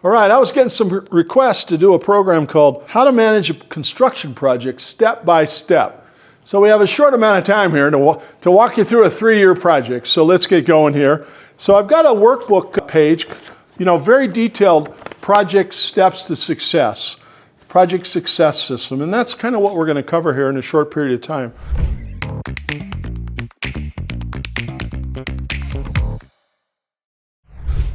All right, I was getting some requests to do a program called How to Manage a Construction Project Step by Step. So we have a short amount of time here to walk you through a 3-year project. So let's get going here. So I've got a workbook page, very detailed project steps to success, project success system. And that's kind of what we're going to cover here in a short period of time.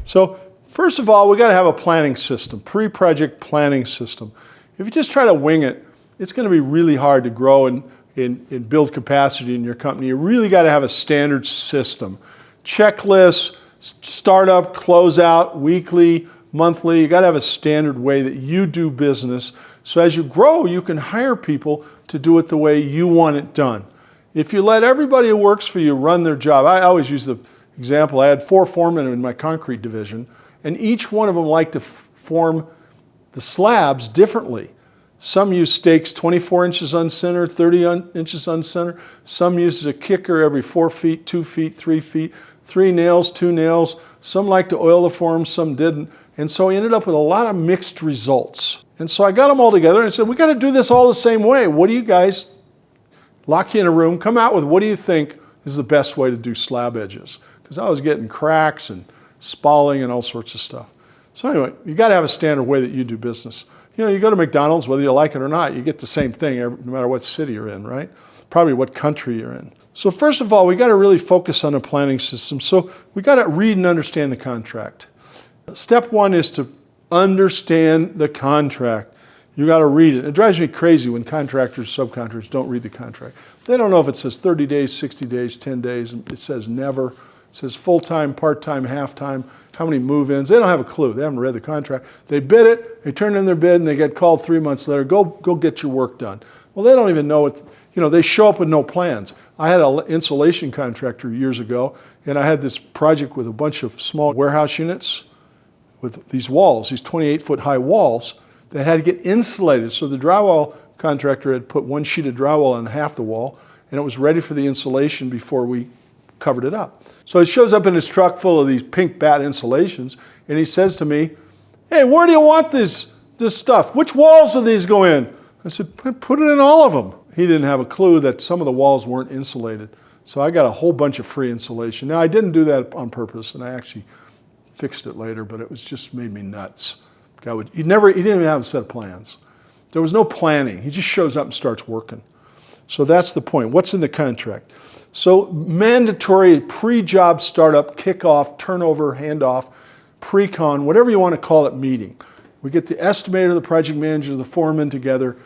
So first of all, we got to have a planning system, pre-project planning system. If you just try to wing it, it's going to be really hard to grow and build capacity in your company. You really got to have a standard system. Checklists, startup, closeout, weekly, monthly. You got to have a standard way that you do business. So as you grow, you can hire people to do it the way you want it done. If you let everybody who works for you run their job, I always use the example, I had 4 foremen in my concrete division, and each one of them liked to form the slabs differently. Some use stakes 24 inches on center, 30 inches on center. Some uses a kicker every 4 feet, 2 feet, 3 feet, 3 nails, 2 nails. Some like to oil the form, some didn't. And so I ended up with a lot of mixed results. And so I got them all together and I said, we got to do this all the same way. What do you guys, lock you in a room, come out with what do you think is the best way to do slab edges? Because I was getting cracks and spalling and all sorts of stuff. So anyway, you got to have a standard way that you do business. You go to McDonald's, whether you like it or not, you get the same thing no matter what city you're in, right? Probably what country you're in. So first of all, we got to really focus on a planning system. So we got to read and understand the contract. Step 1 is to understand the contract. You got to read it. It drives me crazy when contractors, subcontractors don't read the contract. They don't know if it says 30 days, 60 days, 10 days. It says never. It says full-time, part-time, half-time, how many move-ins. They don't have a clue. They haven't read the contract. They bid it, they turn in their bid, and they get called 3 months later, go get your work done. Well, they don't even know it. They show up with no plans. I had an insulation contractor years ago, and I had this project with a bunch of small warehouse units with these walls, these 28-foot high walls that had to get insulated. So the drywall contractor had put 1 sheet of drywall on half the wall, and it was ready for the insulation before we covered it up. So he shows up in his truck full of these pink bat insulations, and he says to me, hey, where do you want this stuff? Which walls do these go in? I said, put it in all of them. He didn't have a clue that some of the walls weren't insulated. So I got a whole bunch of free insulation. Now, I didn't do that on purpose, and I actually fixed it later, but it was just made me nuts. He didn't even have a set of plans. There was no planning. He just shows up and starts working. So that's the point. What's in the contract? So mandatory pre-job startup, kickoff, turnover, handoff, pre-con, whatever you want to call it, meeting. We get the estimator, the project manager, the foreman together.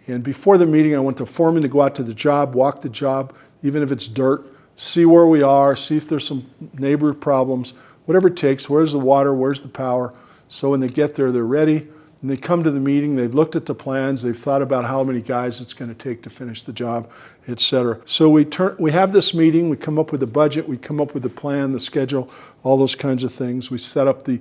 And before the meeting, I want the foreman to go out to the job, walk the job, even if it's dirt, see where we are, see if there's some neighbor problems, whatever it takes. Where's the water? Where's the power? So when they get there, they're ready. And they come to the meeting, they've looked at the plans, they've thought about how many guys it's going to take to finish the job, etc. So we have this meeting, we come up with a budget, we come up with a plan, the schedule, all those kinds of things. We set up the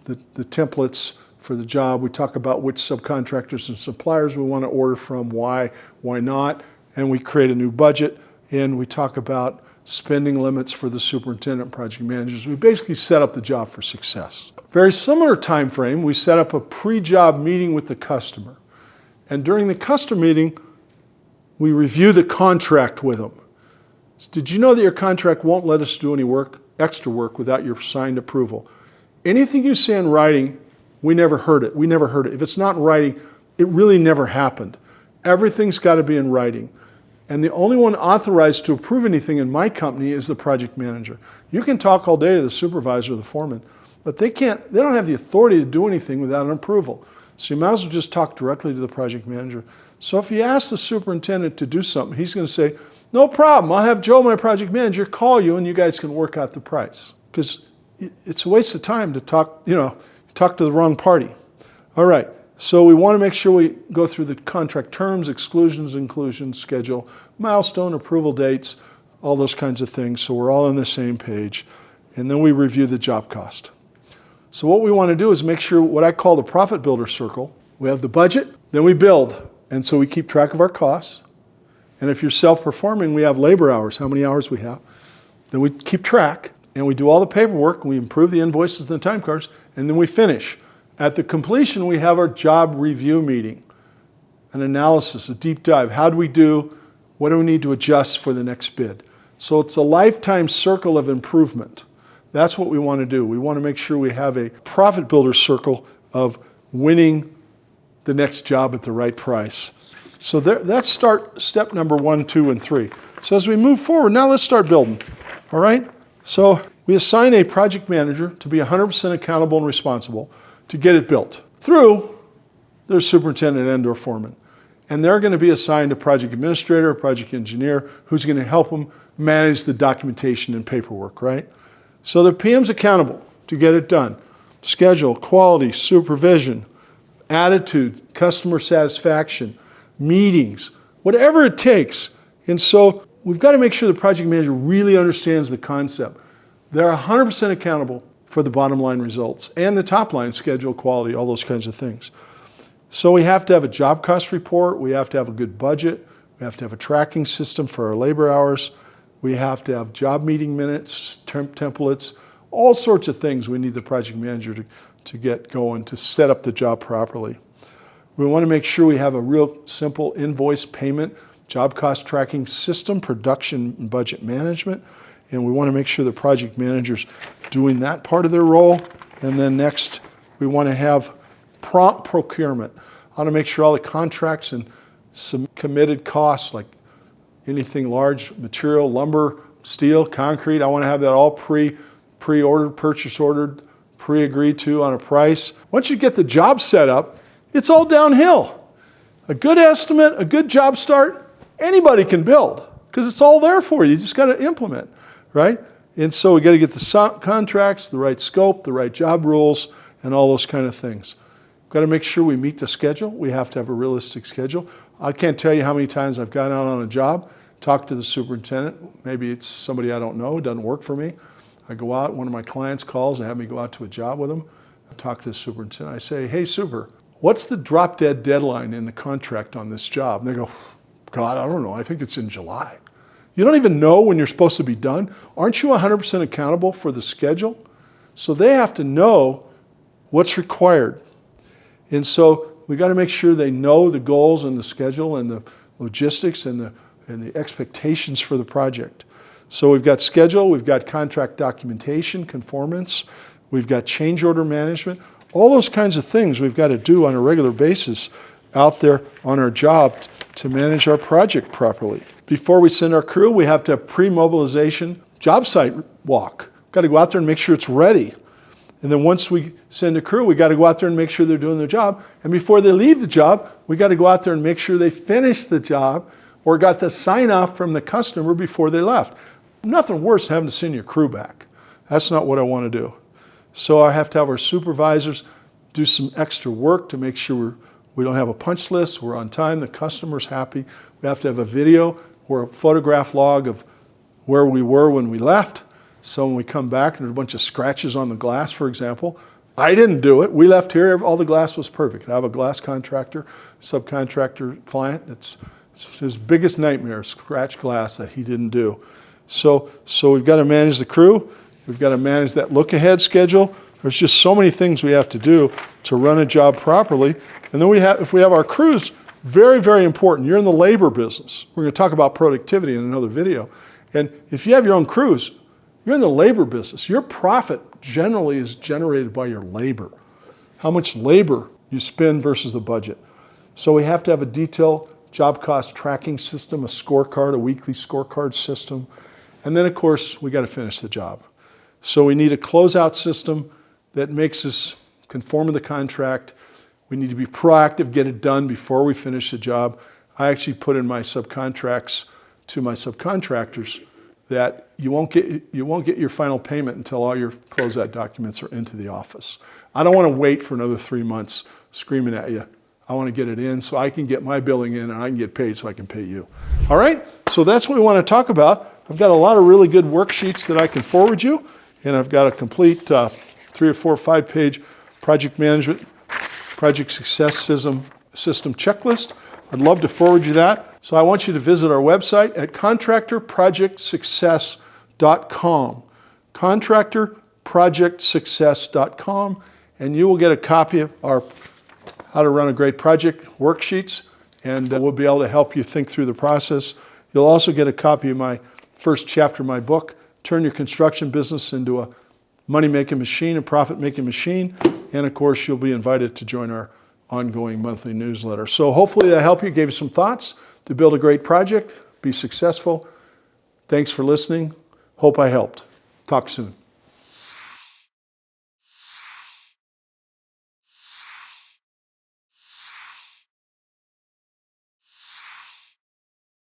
templates for the job. We talk about which subcontractors and suppliers we want to order from, why not, and we create a new budget, and we talk about spending limits for the superintendent, project managers. We basically set up the job for success. Very similar time frame, we set up a pre-job meeting with the customer. And during the customer meeting, we review the contract with them. Did you know that your contract won't let us do any extra work without your signed approval? Anything you say in writing, we never heard it. We never heard it. If it's not in writing, it really never happened. Everything's got to be in writing. And the only one authorized to approve anything in my company is the project manager. You can talk all day to the supervisor or the foreman, but they don't have the authority to do anything without an approval. So you might as well just talk directly to the project manager. So if you ask the superintendent to do something, he's going to say, no problem, I'll have Joe, my project manager, call you and you guys can work out the price. Because it's a waste of time to talk to the wrong party. All right, so we want to make sure we go through the contract terms, exclusions, inclusions, schedule, milestone, approval dates, all those kinds of things, so we're all on the same page. And then we review the job cost. So what we want to do is make sure what I call the profit builder circle. We have the budget, then we build. And so we keep track of our costs. And if you're self-performing, we have labor hours, how many hours we have. Then we keep track, and we do all the paperwork, and we improve the invoices and the time cards, and then we finish. At the completion, we have our job review meeting, an analysis, a deep dive. How do we do? What do we need to adjust for the next bid? So it's a lifetime circle of improvement. That's what we want to do. We want to make sure we have a profit builder circle of winning the next job at the right price. So that's step number 1, 2, and 3. So as we move forward, now let's start building. All right? So we assign a project manager to be 100% accountable and responsible to get it built through their superintendent and/or foreman. And they're going to be assigned a project administrator, a project engineer, who's going to help them manage the documentation and paperwork, right? So the PM's accountable to get it done. Schedule, quality, supervision, attitude, customer satisfaction, meetings, whatever it takes. And so we've got to make sure the project manager really understands the concept. They're 100% accountable for the bottom line results and the top line, schedule, quality, all those kinds of things. So we have to have a job cost report. We have to have a good budget. We have to have a tracking system for our labor hours. We have to have job meeting minutes, templates, all sorts of things we need the project manager to get going to set up the job properly. We want to make sure we have a real simple invoice payment, job cost tracking system, production and budget management. And we want to make sure the project manager's doing that part of their role. And then next, we want to have prompt procurement. I want to make sure all the contracts and some committed costs, like anything large, material, lumber, steel, concrete, I want to have that all pre-ordered, purchase ordered, pre-agreed to on a price. Once you get the job set up, it's all downhill. A good estimate, a good job start, anybody can build because it's all there for you. You just got to implement, right? And so we got to get the contracts, the right scope, the right job rules, and all those kind of things. We've got to make sure we meet the schedule. We have to have a realistic schedule. I can't tell you how many times I've gone out on a job, talked to the superintendent. Maybe it's somebody I don't know, doesn't work for me. I go out, one of my clients calls and have me go out to a job with them. I talk to the superintendent. I say, hey, super, what's the drop dead deadline in the contract on this job? And they go, God, I don't know. I think it's in July. You don't even know when you're supposed to be done. Aren't you 100% accountable for the schedule? So they have to know what's required. And so we got to make sure they know the goals and the schedule and the logistics and the expectations for the project. So we've got schedule, we've got contract documentation, conformance, we've got change order management, all those kinds of things we've got to do on a regular basis out there on our job to manage our project properly. Before we send our crew, we have to have pre-mobilization job site walk. Got to go out there and make sure it's ready. And then once we send a crew, we got to go out there and make sure they're doing their job. And before they leave the job, we got to go out there and make sure they finish the job or got the sign off from the customer before they left. Nothing worse than having to send your crew back. That's not what I want to do. So I have to have our supervisors do some extra work to make sure we don't have a punch list, we're on time, the customer's happy. We have to have a video or a photograph log of where we were when we left. So when we come back and there's a bunch of scratches on the glass, for example, I didn't do it. We left here, all the glass was perfect. I have a glass contractor, subcontractor client. It's his biggest nightmare, scratch glass that he didn't do. So we've got to manage the crew. We've got to manage that look-ahead schedule. There's just so many things we have to do to run a job properly. And then if we have our crews, very, very important. You're in the labor business. We're going to talk about productivity in another video. And if you have your own crews, you're in the labor business. Your profit generally is generated by your labor. How much labor you spend versus the budget. So we have to have a detailed job cost tracking system, a scorecard, a weekly scorecard system. And then, of course, we got to finish the job. So we need a closeout system that makes us conform to the contract. We need to be proactive, get it done before we finish the job. I actually put in my subcontracts to my subcontractors that you won't get your final payment until all your closeout documents are into the office. I don't want to wait for another 3 months screaming at you. I want to get it in so I can get my billing in and I can get paid so I can pay you. All right? So that's what we want to talk about. I've got a lot of really good worksheets that I can forward you, and I've got a complete 3 or 4 or 5 page project management, project success system checklist. I'd love to forward you that. So I want you to visit our website at contractorprojectsuccess.com. Contractorprojectsuccess.com. and you will get a copy of our How to Run a Great Project worksheets, and we'll be able to help you think through the process. You'll also get a copy of my first chapter of my book, Turn Your Construction Business into a Money-Making Machine, a Profit-Making Machine, and of course you'll be invited to join our ongoing monthly newsletter. So hopefully that helped you, gave you some thoughts to build a great project, be successful. Thanks for listening. Hope I helped. Talk soon.